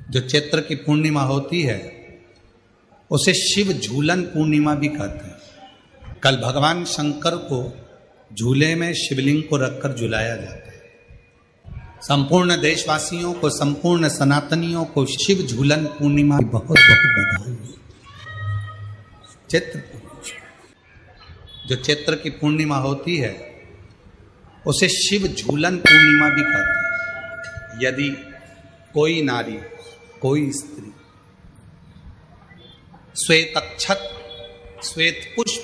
जो चैत्र की पूर्णिमा होती है उसे शिव झूलन पूर्णिमा भी कहते हैं। कल भगवान शंकर को झूले में शिवलिंग को रखकर झुलाया जाता है। संपूर्ण देशवासियों को, संपूर्ण सनातनियों को शिव झूलन पूर्णिमा की बहुत बहुत बधाई। चैत्र जो चैत्र की पूर्णिमा होती है उसे शिव झूलन पूर्णिमा भी कहते हैं। यदि कोई नारी, कोई स्त्री श्वेत अक्षत, श्वेत पुष्प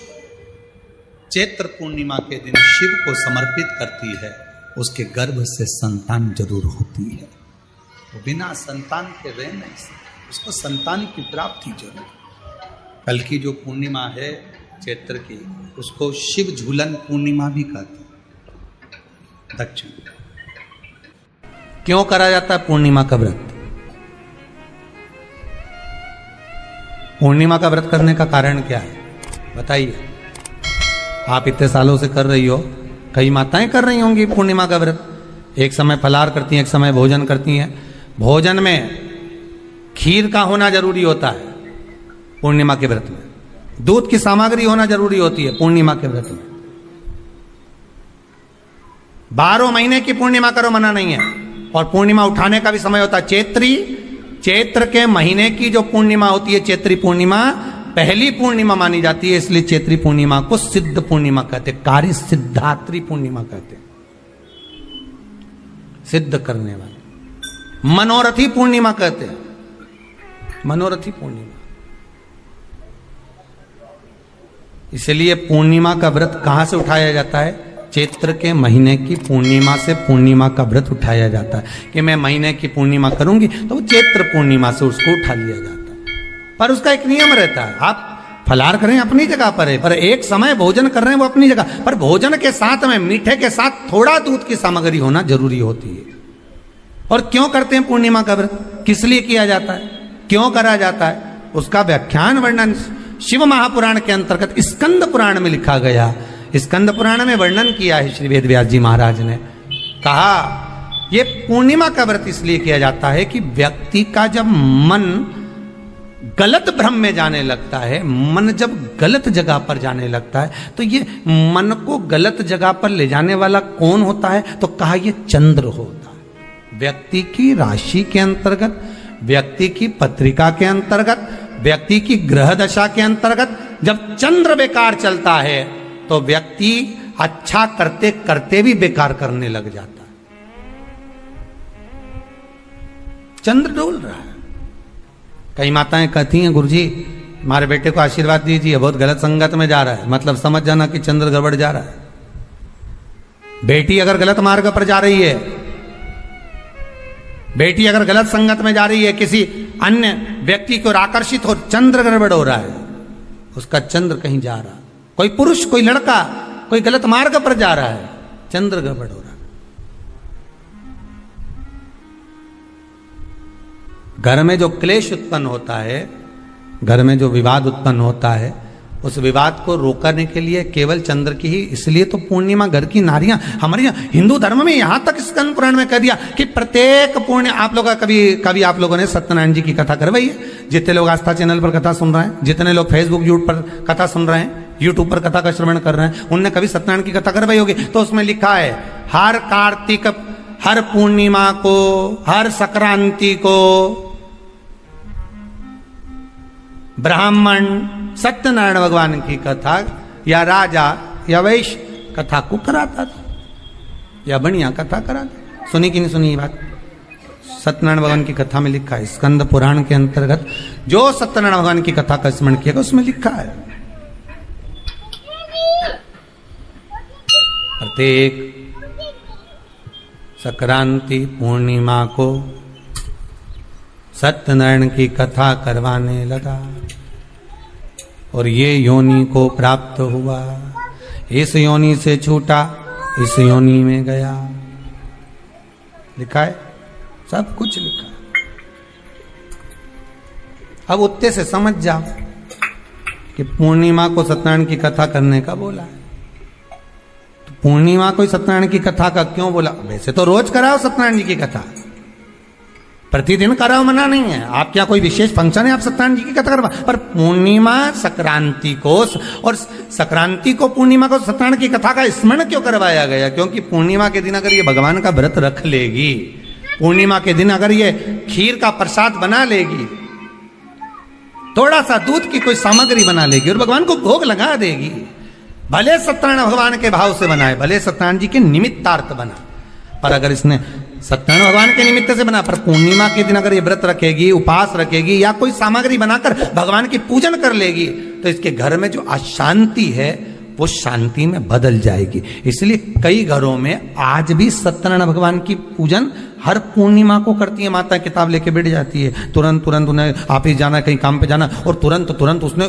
चैत्र पूर्णिमा के दिन शिव को समर्पित करती है, उसके गर्भ से संतान जरूर होती है। वो बिना संतान के रह नहीं सकती, उसको संतान की प्राप्ति जरूर। कल की जो पूर्णिमा है चैत्र की, उसको शिव झूलन पूर्णिमा भी कहते हैं। दक्षिण क्यों करा जाता है पूर्णिमा का व्रत? पूर्णिमा का व्रत करने का कारण क्या है बताइए। आप इतने सालों से कर रही हो, कई माताएं कर रही होंगी पूर्णिमा का व्रत। एक समय फलाहार करती हैं, एक समय भोजन करती हैं। भोजन में खीर का होना जरूरी होता है पूर्णिमा के व्रत में। दूध की सामग्री होना जरूरी होती है पूर्णिमा के व्रत में। 12 महीने की पूर्णिमा करो मना नहीं है। और पूर्णिमा उठाने का भी समय होता है। चैत्र के महीने की जो पूर्णिमा होती है, चैत्री पूर्णिमा पहली पूर्णिमा मानी जाती है, इसलिए चैत्री पूर्णिमा को सिद्ध पूर्णिमा कहते, कार्य सिद्धात्री पूर्णिमा कहते, सिद्ध करने वाले। मनोरथी पूर्णिमा कहते हैं, मनोरथी पूर्णिमा। इसलिए पूर्णिमा का व्रत कहां से उठाया जाता है? चैत्र के महीने की पूर्णिमा से पूर्णिमा का व्रत उठाया जाता है कि मैं महीने की पूर्णिमा करूंगी, तो वो चैत्र पूर्णिमा से उसको उठा लिया जाता है। पर उसका एक नियम रहता है। आप फलाहार करें अपनी जगह पर है, पर एक समय भोजन कर रहे हैं वो अपनी जगह पर। भोजन के साथ में, मीठे के साथ थोड़ा दूध की सामग्री होना जरूरी होती है। और क्यों करते हैं पूर्णिमा का व्रत? किस लिए किया जाता है, क्यों करा जाता है, उसका व्याख्यान वर्णन शिव महापुराण के अंतर्गत स्कंद पुराण में लिखा गया। स्कंद पुराण में वर्णन किया है श्री वेद व्यास जी महाराज ने। कहा ये पूर्णिमा का व्रत इसलिए किया जाता है कि व्यक्ति का जब मन गलत भ्रम में जाने लगता है, मन जब गलत जगह पर जाने लगता है, तो ये मन को गलत जगह पर ले जाने वाला कौन होता है? तो कहा ये चंद्र होता है। व्यक्ति की राशि के अंतर्गत, व्यक्ति की पत्रिका के अंतर्गत, व्यक्ति की ग्रह दशा के अंतर्गत जब चंद्र बेकार चलता है तो व्यक्ति अच्छा करते करते भी बेकार करने लग जाता है। चंद्र डोल रहा है। कई माताएं कहती हैं गुरुजी हमारे बेटे को आशीर्वाद दीजिए, बहुत गलत संगत में जा रहा है। मतलब समझ जाना कि चंद्र गड़बड़ जा रहा है। बेटी अगर गलत मार्ग पर जा रही है, बेटी अगर गलत संगत में जा रही है, किसी अन्य व्यक्ति को आकर्षित हो, चंद्र गड़बड़ हो रहा है, उसका चंद्र कहीं जा रहा है। कोई पुरुष, कोई लड़का कोई गलत मार्ग पर जा रहा है, चंद्र गड़बड़ हो रहा है। घर में जो क्लेश उत्पन्न होता है, घर में जो विवाद उत्पन्न होता है, उस विवाद को रोकने के लिए केवल चंद्र की ही, इसलिए तो पूर्णिमा घर की नारियां हमारे यहाँ हिंदू धर्म में यहां तक स्कंद पुराण में कह दिया कि प्रत्येक पूर्ण। आप लोग कभी आप लोगों ने सत्यनारायण जी की कथा करवाई है? जितने लोग आस्था चैनल पर कथा सुन रहे हैं, जितने लोग फेसबुक यूट्यूब पर कथा सुन रहे हैं, यूट्यूब पर कथा का श्रवण कर रहे हैं, उनने कभी सत्यनारायण की कथा करवाई होगी। तो उसमें लिखा है हर कार्तिक, हर पूर्णिमा को, हर संक्रांति को ब्राह्मण सत्यनारायण भगवान की कथा या राजा या वैश्य कथा को कराता था, या बढ़िया कथा कराता। सुनी कि नहीं सुनी ये बात? सत्यनारायण भगवान की कथा में लिखा है, स्कंद पुराण के अंतर्गत जो सत्यनारायण भगवान की कथा का स्मरण किया उसमें लिखा है प्रत्येक संक्रांति पूर्णिमा को सत्यनारायण की कथा करवाने लगा और ये योनि को प्राप्त हुआ, इस योनि से छूटा, इस योनि में गया। लिखा है, सब कुछ लिखा है। अब उत्ते से समझ जाओ कि पूर्णिमा को सत्यनारायण की कथा करने का बोला है। तो पूर्णिमा को सत्यनारायण की कथा का क्यों बोला? वैसे तो रोज कराओ सत्यनारायण जी की कथा, प्रतिदिन कराओ, मना नहीं है। आप क्या कोई विशेष फंक्शन है आप सत्यनारायण जी की कथा करवा, पर पूर्णिमा संक्रांति को और संक्रांति को पूर्णिमा को सत्यनारायण की कथा का स्मरण क्यों करवाया गया? क्योंकि पूर्णिमा के दिन अगर ये भगवान का व्रत रख लेगी, पूर्णिमा के दिन अगर ये खीर का प्रसाद बना लेगी, थोड़ा सा दूध की कोई सामग्री बना लेगी और भगवान को भोग लगा देगी, भले सत्यनारायण भगवान के भाव से बनाए, भले सत्यनारायण जी के निमित्तार्थ बना, पर अगर इसने सत्यनारायण भगवान के निमित्त से बना, पर पूर्णिमा के दिन अगर ये व्रत रखेगी, उपास रखेगी या कोई सामग्री बनाकर भगवान की पूजन कर लेगी, तो इसके घर में जो अशांति है वो शांति में बदल जाएगी। इसलिए कई घरों में आज भी सत्यनारायण भगवान की पूजन हर पूर्णिमा को करती है। माता किताब लेके बैठ जाती है, तुरंत उन्हें ऑफिस जाना, कहीं काम पे जाना, और तुरंत उसने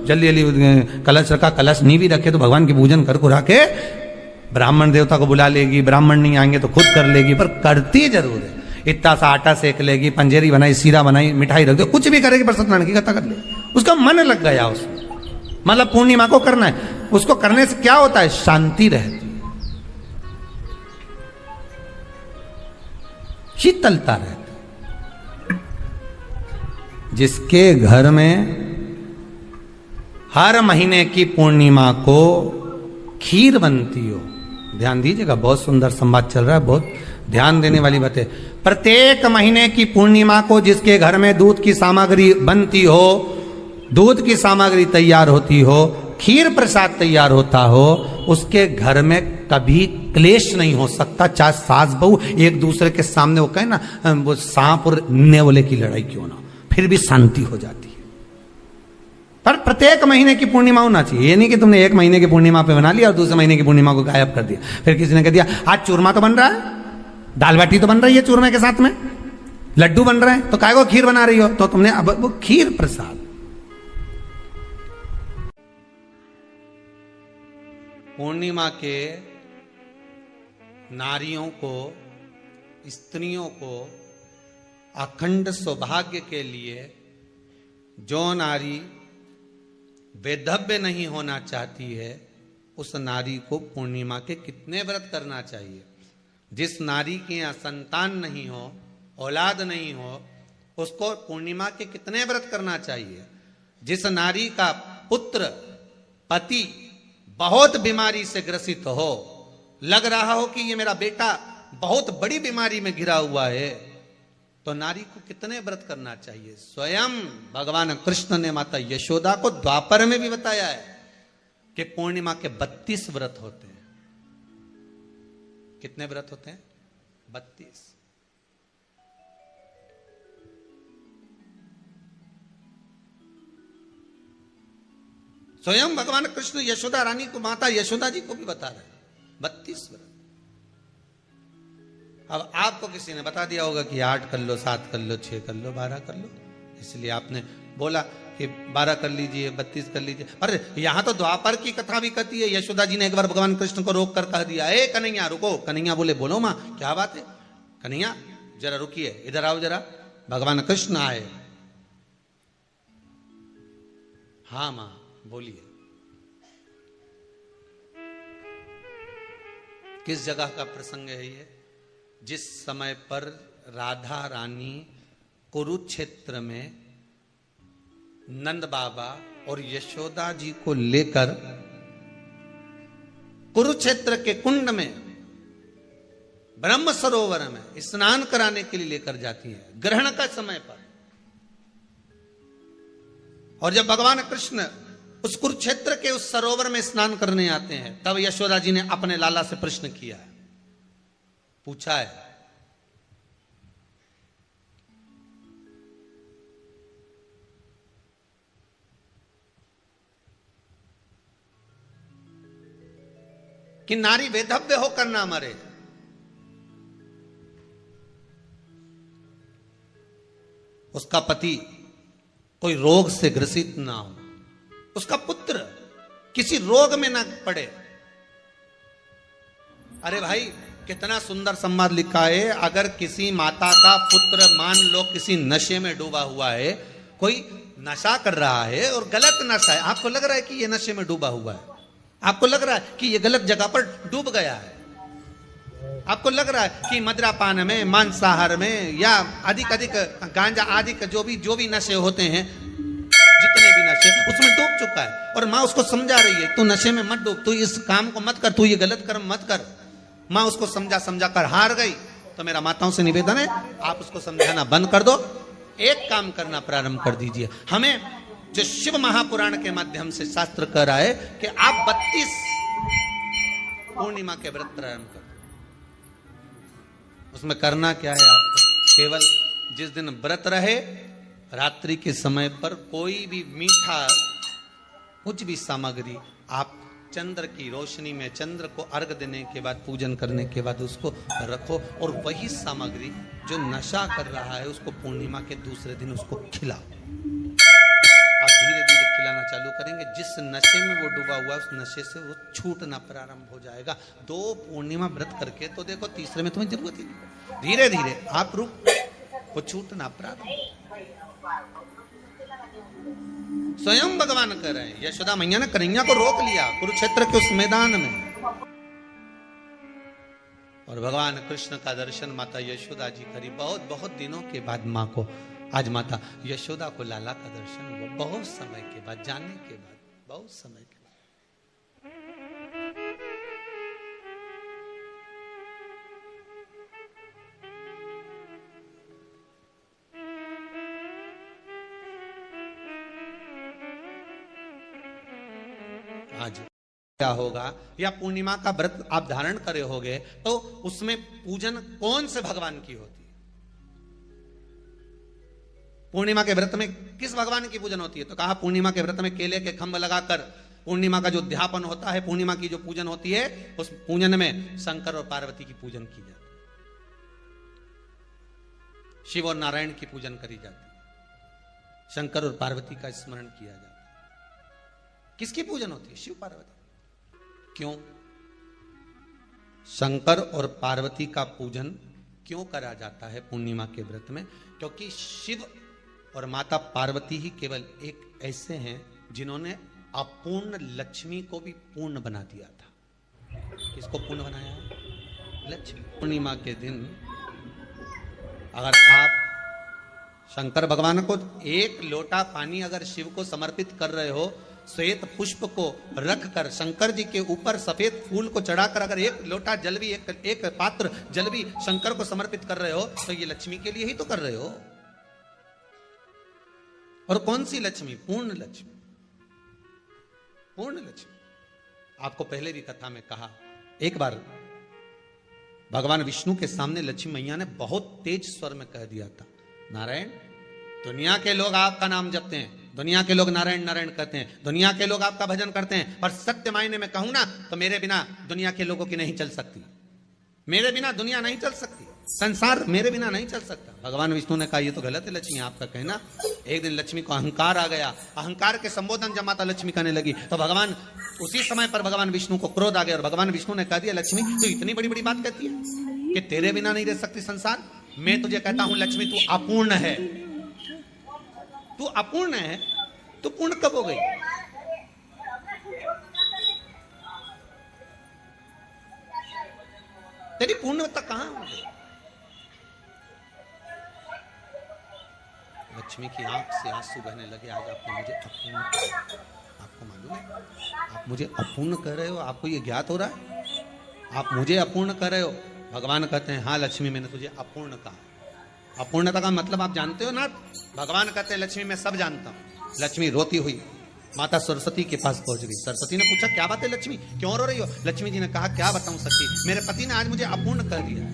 जल्दी जल्दी कलश रखा, कलश नहीं भी रखे तो भगवान की पूजन कर कुरा के ब्राह्मण देवता को बुला लेगी, ब्राह्मण नहीं आएंगे तो खुद कर लेगी, पर करती जरूर है। इतना सा आटा सेक लेगी, पंजेरी बनाई, सीरा बनाई, मिठाई रख दो, कुछ भी करेगी, पर सत्यनारायण की कथा कर ले, उसका मन लग गया उसमें। मतलब पूर्णिमा को करना है, उसको करने से क्या होता है? शांति रहती, शीतलता रहती। जिसके घर में हर महीने की पूर्णिमा को खीर बनती हो, ध्यान दीजिएगा, बहुत सुंदर संवाद चल रहा है, बहुत ध्यान देने वाली बात है। प्रत्येक महीने की पूर्णिमा को जिसके घर में दूध की सामग्री बनती हो, दूध की सामग्री तैयार होती हो, खीर प्रसाद तैयार होता हो, उसके घर में कभी क्लेश नहीं हो सकता। चाहे सास बहू एक दूसरे के सामने वो कहे ना, वो सांप और नेवले की लड़ाई क्यों ना, फिर भी शांति हो जाती है। पर प्रत्येक महीने की पूर्णिमा होना चाहिए। ये नहीं कि तुमने एक महीने की पूर्णिमा पे बना लिया और दूसरे महीने की पूर्णिमा को गायब कर दिया। फिर किसी ने कह दिया आज चूरमा तो बन रहा है, दाल बाटी तो बन रही है चूरमे के साथ में, लड्डू बन रहे हैं, तो काय को खीर बना रही हो? तो तुमने अब वो खीर प्रसाद। पूर्णिमा के नारियों को, स्त्रियों को अखंड सौभाग्य के लिए, जो नारी वेधव्य नहीं होना चाहती है, उस नारी को पूर्णिमा के कितने व्रत करना चाहिए? जिस नारी के यहाँ संतान नहीं हो, औलाद नहीं हो, उसको पूर्णिमा के कितने व्रत करना चाहिए? जिस नारी का पुत्र, पति बहुत बीमारी से ग्रसित हो, लग रहा हो कि ये मेरा बेटा बहुत बड़ी बीमारी में घिरा हुआ है, तो नारी को कितने व्रत करना चाहिए? स्वयं भगवान कृष्ण ने माता यशोदा को द्वापर में भी बताया है कि पूर्णिमा के 32 व्रत होते हैं। कितने व्रत होते हैं? 32। स्वयं भगवान कृष्ण यशोदा रानी को, माता यशोदा जी को भी बता रहे हैं 32 व्रत। अब आपको किसी ने बता दिया होगा कि 8 कर लो, 7 कर लो, 6 कर लो, 12 कर लो, इसलिए आपने बोला कि 12 कर लीजिए, 32 कर लीजिए। अरे यहां तो द्वापर की कथा भी कहती है। यशोदा जी ने एक बार भगवान कृष्ण को रोक कर कह दिया, ए कन्हैया रुको। कन्हैया बोले बोलो मां क्या बात है? कन्हैया जरा रुकिए, इधर आओ जरा। भगवान कृष्ण आए। हाँ मां बोलिए। किस जगह का प्रसंग है ये? जिस समय पर राधा रानी कुरुक्षेत्र में नंद बाबा और यशोदा जी को लेकर कुरुक्षेत्र के कुंड में, ब्रह्म सरोवर में स्नान कराने के लिए लेकर जाती है, ग्रहण का समय पर। और जब भगवान कृष्ण उस कुरुक्षेत्र के उस सरोवर में स्नान करने आते हैं, तब यशोदा जी ने अपने लाला से प्रश्न किया है, पूछा है कि नारी वेधव्य होकर ना मरे। उसका पति कोई रोग से ग्रसित ना हो, उसका पुत्र किसी रोग में ना पड़े। अरे भाई कितना सुंदर संवाद लिखा है। अगर किसी माता का पुत्र मान लो किसी नशे में डूबा हुआ है, कोई नशा कर रहा है और गलत नशा है, आपको लग रहा है कि ये नशे में डूबा हुआ है, आपको लग रहा है कि ये गलत जगह पर डूब गया है, आपको लग रहा है कि मदिरापान में, मांसाहार में या अधिक गांजा आदि का जो भी नशे होते हैं, जितने भी नशे, उसमें डूब चुका है। और माँ उसको समझा रही है, तू नशे में मत डूब, तू इस काम को मत कर, तू ये गलत कर्म मत कर। माँ उसको समझा कर हार गई। तो मेरा माताओं से निवेदन है, आप उसको समझाना बंद कर दो, एक काम करना प्रारंभ कर दीजिए। हमें जो शिव महापुराण के माध्यम से शास्त्र कह रहा है कि आप 32 पूर्णिमा के व्रत प्रारंभ कर। उसमें करना क्या है आपको? केवल जिस दिन व्रत रहे, रात्रि के समय पर कोई भी मीठा, कुछ भी सामग्री आप चंद्र की रोशनी में, चंद्र को अर्घ देने के बाद, पूजन करने के बाद उसको रखो, और वही सामग्री जो नशा कर रहा है उसको पूर्णिमा के दूसरे दिन उसको खिलाओ। आप धीरे धीरे खिलाना चालू करेंगे, जिस नशे में वो डूबा हुआ उस नशे से वो छूटना प्रारंभ हो जाएगा। 2 पूर्णिमा व्रत करके तो देखो, तीसरे में तुम्हें जरूरत ही नहीं। धीरे धीरे आप रुक, वो छूटना प्रारंभ। स्वयं भगवान कर रहे हैं। यशोदा मैया ने कन्हैया को रोक लिया कुरुक्षेत्र के उस मैदान में, और भगवान कृष्ण का दर्शन माता यशोदा जी करी। बहुत बहुत दिनों के बाद माँ को, आज माता यशोदा को लाला का दर्शन हुआ, बहुत समय के बाद, जानने के बाद, बहुत समय के बाद। आज क्या होगा, या पूर्णिमा का व्रत आप धारण करे होगे, तो उसमें पूजन कौन से भगवान की होती है? पूर्णिमा के व्रत में किस भगवान की पूजन होती है? तो कहा पूर्णिमा के व्रत में केले के खंभ लगाकर पूर्णिमा का जो अध्यापन होता है, पूर्णिमा की जो पूजन होती है, उस पूजन में शंकर और पार्वती की पूजन की जाती है, शिव और नारायण की पूजन करी जाती है, शंकर और पार्वती का स्मरण किया जाता है। किसकी पूजन होती है? शिव पार्वती। क्यों शंकर और पार्वती का पूजन क्यों करा जाता है पूर्णिमा के व्रत में? क्योंकि शिव और माता पार्वती ही केवल एक ऐसे हैं जिन्होंने अपूर्ण लक्ष्मी को भी पूर्ण बना दिया था। किसको पूर्ण बनाया है? लक्ष्मी। पूर्णिमा के दिन अगर आप शंकर भगवान को 1 लोटा पानी अगर शिव को समर्पित कर रहे हो, श्वेत पुष्प को रखकर शंकर जी के ऊपर सफेद फूल को चढ़ाकर अगर 1 लोटा जल भी, एक पात्र जल भी शंकर को समर्पित कर रहे हो, तो ये लक्ष्मी के लिए ही तो कर रहे हो। और कौन सी लक्ष्मी? पूर्ण लक्ष्मी। पूर्ण लक्ष्मी। आपको पहले भी कथा में कहा, एक बार भगवान विष्णु के सामने लक्ष्मी मैया ने बहुत तेज स्वर में कह दिया था, नारायण, दुनिया के लोग आपका नाम जपते हैं, दुनिया के लोग नारायण नारायण कहते हैं, दुनिया के लोग आपका भजन करते हैं, पर सत्य मायने में कहूं ना तो मेरे बिना दुनिया के लोगों की नहीं चल सकती, मेरे बिना दुनिया नहीं चल सकती, संसार मेरे बिना नहीं चल सकता। भगवान विष्णु ने कहा ये तो गलत है लक्ष्मी आपका कहना। एक दिन लक्ष्मी को अहंकार आ गया, अहंकार के संबोधन जब माता लक्ष्मी कहने लगी तो भगवान, उसी समय पर भगवान विष्णु को क्रोध आ गया, और भगवान विष्णु ने कह दिया, लक्ष्मी तू इतनी बड़ी बड़ी बात कहती है कि तेरे बिना नहीं रह सकती संसार। मैं तुझे कहता हूं लक्ष्मी तू अपूर्ण है, तू अपूर्ण है, तो पूर्ण कब हो गई? तेरी पूर्णता कहां हो गई? लक्ष्मी की आंख से आंसू बहने लगे। आज आपने मुझे अपूर्ण कहा, आपको मालूम है आप मुझे अपूर्ण कह रहे हो? आपको ये ज्ञात हो रहा है आप मुझे अपूर्ण कह रहे हो? भगवान कहते हैं हाँ लक्ष्मी मैंने तुझे अपूर्ण कहा। अपूर्णता का मतलब आप जानते हो ना? भगवान कहते हैं लक्ष्मी मैं सब जानता हूं। लक्ष्मी रोती हुई माता सरस्वती के पास पहुंच गई। सरस्वती ने पूछा क्या बात है लक्ष्मी, क्यों रो रही हो? लक्ष्मी जी ने कहा क्या बताऊं सखी, मेरे पति ने आज मुझे अपूर्ण कह दिया।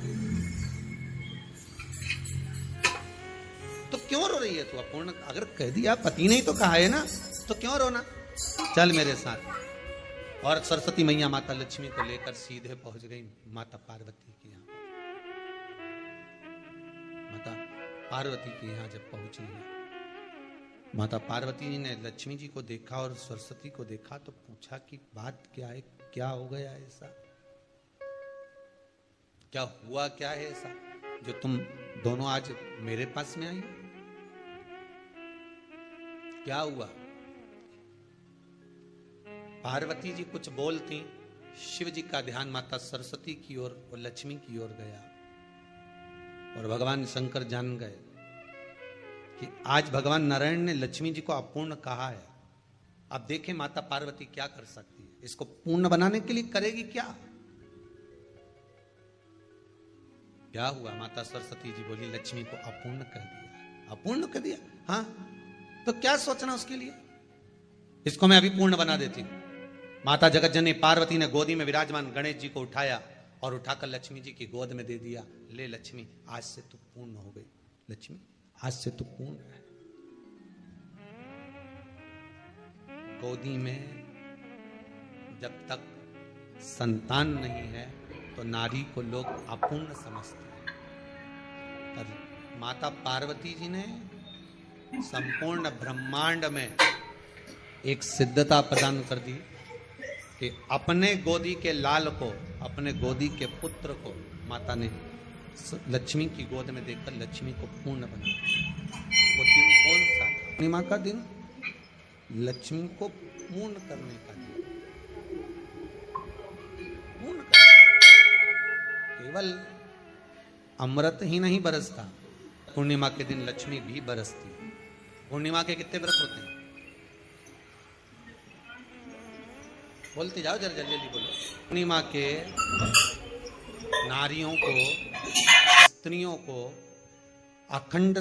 तो क्यों रो रही है तू? अपूर्ण अगर कह दिया, पति ने ही तो कहा है ना, तो क्यों रोना? चल मेरे साथ। और सरस्वती मैया माता लक्ष्मी को लेकर सीधे पहुंच गई माता पार्वती के यहाँ। माता पार्वती के यहाँ जब पहुंची है, माता पार्वती जी ने लक्ष्मी जी को देखा और सरस्वती को देखा तो पूछा कि बात क्या है, क्या हो गया ऐसा, क्या हुआ, क्या है ऐसा जो तुम दोनों आज मेरे पास में आई? क्या हुआ? पार्वती जी कुछ बोलती शिव जी का ध्यान माता सरस्वती की ओर और लक्ष्मी की ओर गया और भगवान शंकर जान गए कि आज भगवान नारायण ने लक्ष्मी जी को अपूर्ण कहा है। अब देखें माता पार्वती क्या कर सकती है, इसको पूर्ण बनाने के लिए करेगी क्या। क्या हुआ, माता सरस्वती जी बोली लक्ष्मी को अपूर्ण कर दिया। अपूर्ण कर दिया, हाँ तो क्या सोचना उसके लिए, इसको मैं अभी पूर्ण बना देती हूं। माता जगतजननी पार्वती ने गोदी में विराजमान गणेश जी को उठाया और उठाकर लक्ष्मी जी की गोद में दे दिया। ले लक्ष्मी, आज से तू पूर्ण हो गई। लक्ष्मी आज से तू पूर्ण है। गोदी में जब तक संतान नहीं है तो नारी को लोग अपूर्ण समझते हैं, पर माता पार्वती जी ने संपूर्ण ब्रह्मांड में एक सिद्धता प्रदान कर दी कि अपने गोदी के लाल को, अपने गोदी के पुत्र को माता ने लक्ष्मी की गोद में देकर लक्ष्मी को पूर्ण बना दिया। वो दिन कौन सा था? पूर्णिमा का दिन, लक्ष्मी को पूर्ण करने का दिन। पूर्ण कर, केवल अमृत ही नहीं बरसता, पूर्णिमा के दिन लक्ष्मी भी बरसती है। पूर्णिमा के कितने व्रत होते हैं? बोलते जाओ, जरा जल्दी जल्दी बोलो। पूर्णिमा के नारियों को, स्त्रियों को अखंड